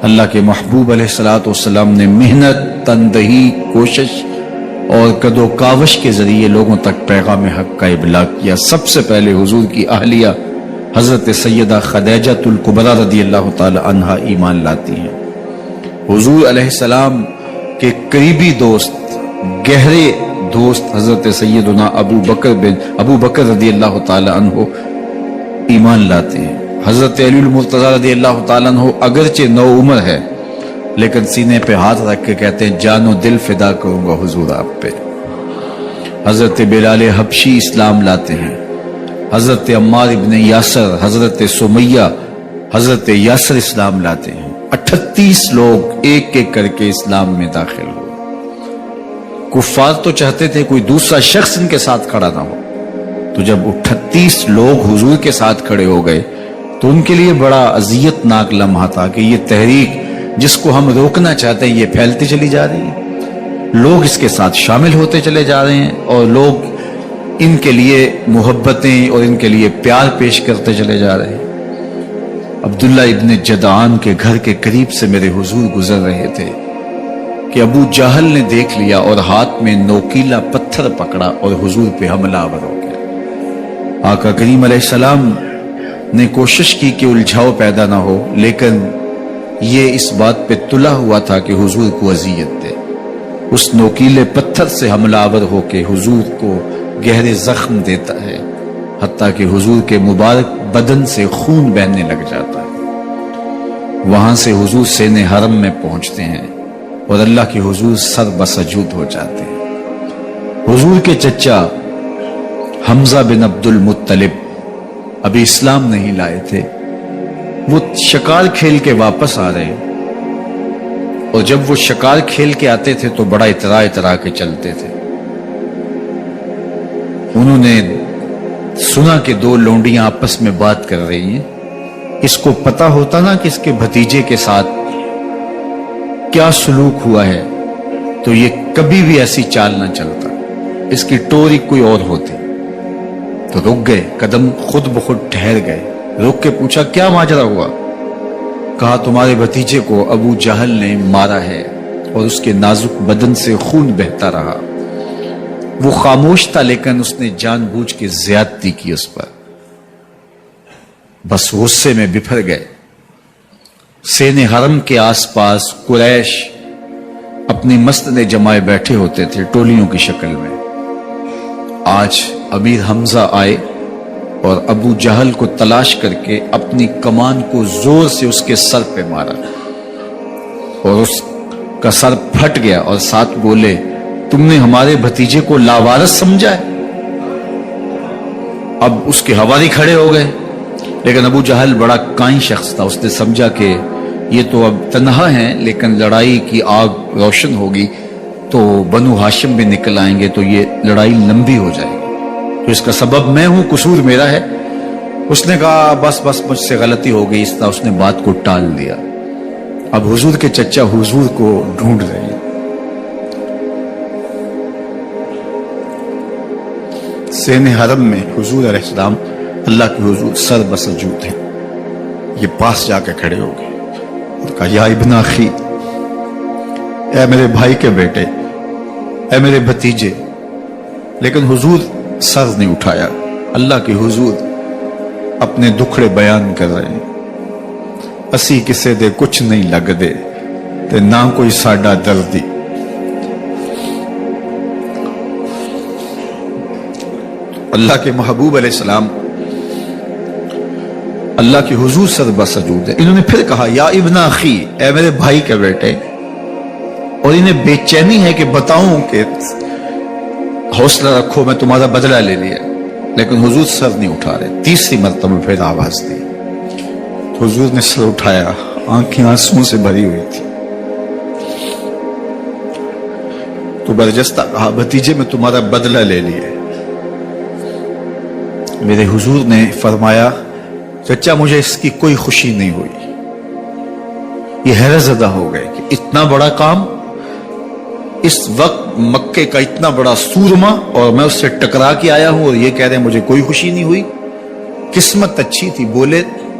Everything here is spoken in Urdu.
اللہ کے محبوب علیہ الصلوۃ والسلام نے محنت، تندہی، کوشش اور کد و کاوش کے ذریعے لوگوں تک پیغام حق کا ابلاغ کیا۔ سب سے پہلے حضور کی اہلیہ حضرت سیدہ خدیجہ الکبریٰ رضی اللہ تعالی عنہا ایمان لاتی ہیں۔ حضور علیہ السلام کے قریبی دوست، گہرے دوست حضرت سیدنا ابو بکر رضی اللہ تعالی عنہ ایمان لاتے ہیں۔ حضرت علی المرتضیٰ رضی اللہ تعالیٰ عنہ اگرچہ نو عمر ہے لیکن سینے پہ ہاتھ رکھ کے کہتے ہیں جان و دل فدا کروں گا حضور آپ پہ۔ حضرت بلال حبشی اسلام لاتے ہیں۔ حضرت عمار ابن یاسر، حضرت سمیہ، حضرت یاسر اسلام لاتے ہیں۔ 38 لوگ ایک ایک کر کے اسلام میں داخل ہوئے۔ کفار تو چاہتے تھے کوئی دوسرا شخص ان کے ساتھ کھڑا نہ ہو، تو جب 38 لوگ حضور کے ساتھ کھڑے ہو گئے تو ان کے لیے بڑا اذیت ناک لمحہ تھا کہ یہ تحریک جس کو ہم روکنا چاہتے ہیں یہ پھیلتی چلی جا رہی ہے، لوگ اس کے ساتھ شامل ہوتے چلے جا رہے ہیں اور لوگ ان کے لیے محبتیں اور ان کے لیے پیار پیش کرتے چلے جا رہے ہیں۔ عبداللہ ابن جدعان کے گھر کے قریب سے میرے حضور گزر رہے تھے کہ ابو جہل نے دیکھ لیا اور ہاتھ میں نوکیلا پتھر پکڑا اور حضور پہ حملہ آور ہو گیا۔ آقا کریم علیہ السلام نے کوشش کی کہ الجھاؤ پیدا نہ ہو، لیکن یہ اس بات پہ تلا ہوا تھا کہ حضور کو اذیت دے۔ اس نوکیلے پتھر سے حملہ آور ہو کے حضور کو گہرے زخم دیتا ہے، حتیٰ کہ حضور کے مبارک بدن سے خون بہنے لگ جاتا ہے۔ وہاں سے حضور سین حرم میں پہنچتے ہیں اور اللہ کے حضور سر بسجود ہو جاتے ہیں۔ حضور کے چچا حمزہ بن عبد المطلب ابھی اسلام نہیں لائے تھے، وہ شکار کھیل کے واپس آ رہے، اور جب وہ شکار کھیل کے آتے تھے تو بڑا اترا کے چلتے تھے۔ انہوں نے سنا کہ 2 لونڈیاں آپس میں بات کر رہی ہیں۔ اس کو پتا ہوتا نا کہ اس کے بھتیجے کے ساتھ کیا سلوک ہوا ہے تو یہ کبھی بھی ایسی چال نہ چلتا، اس کی ٹوری کوئی اور ہوتی۔ تو رک گئے، قدم خود بخود ٹھہر گئے، رک کے پوچھا کیا ماجرا ہوا؟ کہا تمہارے بھتیجے کو ابو جہل نے مارا ہے اور اس کے نازک بدن سے خون بہتا رہا۔ وہ خاموش تھا لیکن اس نے جان بوجھ کے زیادتی کی اس پر، بس غصے میں بپھر گئے۔ سین حرم کے آس پاس قریش اپنی مسندیں جمائے بیٹھے ہوتے تھے ٹولیوں کی شکل میں۔ آج امیر حمزہ آئے اور ابو جہل کو تلاش کر کے اپنی کمان کو زور سے اس کے سر پہ مارا اور اس کا سر پھٹ گیا، اور ساتھ بولے تم نے ہمارے بھتیجے کو لاوارث سمجھا ہے؟ اب اس کے حواری کھڑے ہو گئے، لیکن ابو جہل بڑا کائن شخص تھا، اس نے سمجھا کہ یہ تو اب تنہا ہیں لیکن لڑائی کی آگ روشن ہوگی تو بنو ہاشم بھی نکل آئیں گے تو یہ لڑائی لمبی ہو جائے گی، تو اس کا سبب میں ہوں، قصور میرا ہے۔ اس نے کہا بس مجھ سے غلطی ہو گئی، اس طرح اس نے بات کو ٹال دیا۔ اب حضور کے چچا حضور کو ڈھونڈ رہے ہیں۔ سین حرم میں حضور علیہ السلام اللہ کے حضور سر بسجود ہیں۔ یہ پاس جا کے کھڑے ہو گئے اور کہا یا ابن اخی، اے میرے بھائی کے بیٹے، اے میرے بھتیجے، لیکن حضور سر نہیں اٹھایا۔ اللہ کے حضور اپنے دکھڑے بیان کر رہے ہیں۔ اسی کسے دے کچھ نہیں لگ دے تے نہ کوئی ساڈا دردی۔ اللہ کے محبوب علیہ السلام اللہ کے حضور سر بسجود ہے۔ انہوں نے پھر کہا یا ابن اخی، اے میرے بھائی کے بیٹے، اور انہیں بے چینی ہے کہ بتاؤں کہ حوصلہ رکھو میں تمہارا بدلہ لے لیا، لیکن حضور سر نہیں اٹھا رہے۔ تیسری مرتبہ پھر آواز دی تو حضور نے سر اٹھایا، آنکھیں آنسوں سے بھری ہوئی تھی، تو برجستہ کہا بھتیجے میں تمہارا بدلہ لے لیا۔ میرے حضور نے فرمایا چچا مجھے اس کی کوئی خوشی نہیں ہوئی۔ یہ حیرت زدہ ہو گئے کہ اتنا بڑا کام، اس وقت مکے کا اتنا بڑا سورما، اور میں اس سے ٹکرا کے آیا ہوں اور یہ کہہ رہے ہیں مجھے کوئی خوشی نہیں ہوئی۔ قسمت اچھی تھی، بولے